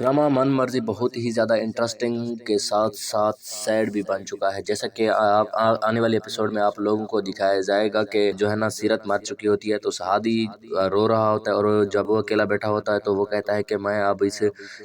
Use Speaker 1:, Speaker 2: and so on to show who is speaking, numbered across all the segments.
Speaker 1: Drama मन मर्जी बहुत ही ज़्यादा इंटरेस्टिंग के साथ साथ सैड भी बन चुका है। जैसा कि आने वाले एपिसोड में आप लोगों को दिखाया जाएगा कि जो है ना सीरत मर चुकी होती है तो सहादी रो रहा होता है, और जब वो अकेला बैठा होता है तो वो कहता है कि मैं अब इस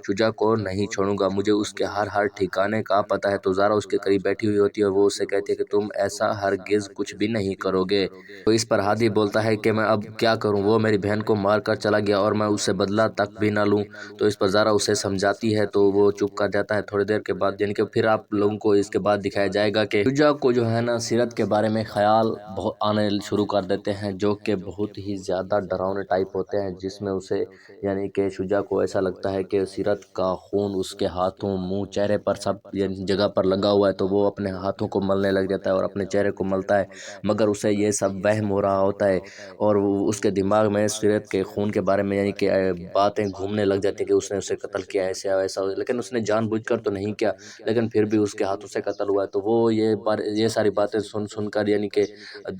Speaker 1: शुजा को नहीं छोड़ूंगा, मुझे उसके हर हर ठिकाने का पता है। तो ज़ारा उसके करीब बैठी हुई होती है और वो उससे कहती है कि तुम ऐसा हरगिज़ कुछ भी नहीं करोगे। तो इस पर हादी बोलता है कि मैं अब क्या करूं, वो मेरी बहन को मार कर चला गया और मैं उससे बदला तक भी ना लूं। तो इस पर ज़ारा उसे समझाती है तो वो चुप कर जाता है। थोड़ी देर के बाद यानी कि फिर आप लोगों को इसके बाद दिखाया जाएगा कि शुजा को जो है ना सीरत के बारे में ख्याल बहुत आने शुरू कर देते हैं, जो कि बहुत ही ज़्यादा डरावने टाइप होते हैं, जिसमें उसे यानी कि शुजा को ऐसा लगता है कि सीरत का खून उसके हाथों, मुंह, चेहरे पर सब जगह पर लगा हुआ है। तो वो अपने हाथों को मलने लग जाता है और अपने चेहरे को मलता है, मगर उसे ये सब वहम हो रहा होता है और उसके दिमाग में सीरत के खून के बारे में यानी कि बातें घूमने लग जाती हैं कि उसने उसे कत्ल किया, ऐसे वैसा, लेकिन उसने जानबूझकर तो नहीं किया, लेकिन फिर भी उसके हाथों से कत्ल हुआ है। तो वो ये सारी बातें सुन सुनकर यानी कि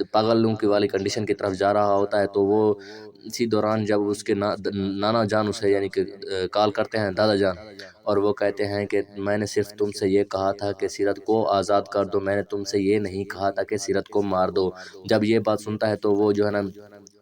Speaker 1: पागलों की वाली कंडीशन की तरफ जा रहा होता है। तो वो इसी दौरान जब उसके नाना जान उसे यानी कि कॉल करते हैं, दादा जान, और वो कहते हैं कि मैंने सिर्फ तुमसे ये कहा था कि सीरत को आज़ाद कर दो, मैंने तुमसे ये नहीं कहा था कि सीरत को मार दो। जब ये बात सुनता है तो वो जो है ना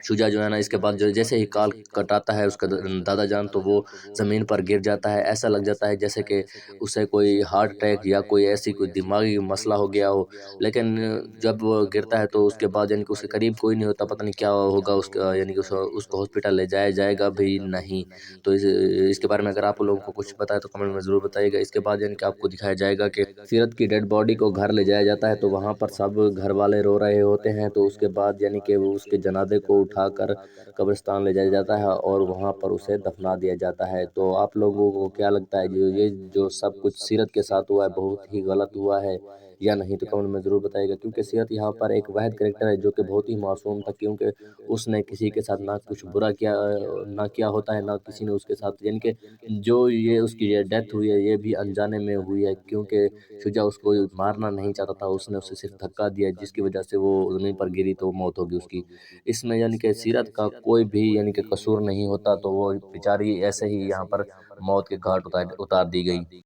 Speaker 1: शुजा जो है ना इसके बाद जो जैसे ही कॉल कटाता है उसका दादा जान, तो वो ज़मीन पर गिर जाता है। ऐसा लग जाता है जैसे कि उसे कोई हार्ट अटैक या कोई ऐसी कोई दिमागी मसला हो गया हो। लेकिन जब वो गिरता है तो उसके बाद यानी कि उसके करीब कोई नहीं होता, पता नहीं क्या होगा उसका, यानी कि उसको हॉस्पिटल ले जाया जाएगा भी नहीं। तो इसके बारे में अगर आप लोगों को कुछ पता है तो कमेंट में ज़रूर बताइएगा। इसके बाद यानी कि आपको दिखाया जाएगा कि सीरत की डेड बॉडी को घर ले जाया जाता है, तो वहाँ पर सब घर वाले रो रहे होते हैं। तो उसके बाद यानी कि वो उसके जनाजे को उठाकर कब्रिस्तान ले जाया जाता है और वहाँ पर उसे दफना दिया जाता है। तो आप लोगों को क्या लगता है, ये जो सब कुछ सीरत के साथ हुआ है बहुत ही गलत हुआ है या नहीं, तो कमेंट में ज़रूर बताइएगा। क्योंकि सीरत यहाँ पर एक वाहिद करेक्टर है जो कि बहुत ही मासूम था, क्योंकि उसने किसी के साथ ना कुछ बुरा किया, ना किया होता है, ना किसी ने उसके साथ, यानी कि जो ये उसकी ये डेथ हुई है ये भी अनजाने में हुई है, क्योंकि शुजा उसको मारना नहीं चाहता था, उसने उसे सिर्फ धक्का दिया जिसकी वजह से वो ज़मीन पर गिरी तो मौत होगी उसकी। इसमें यानी कि सीरत का कोई भी यानी कि कसूर नहीं होता, तो वो बेचारी ऐसे ही यहाँ पर मौत के घाट उतार उतार दी गई।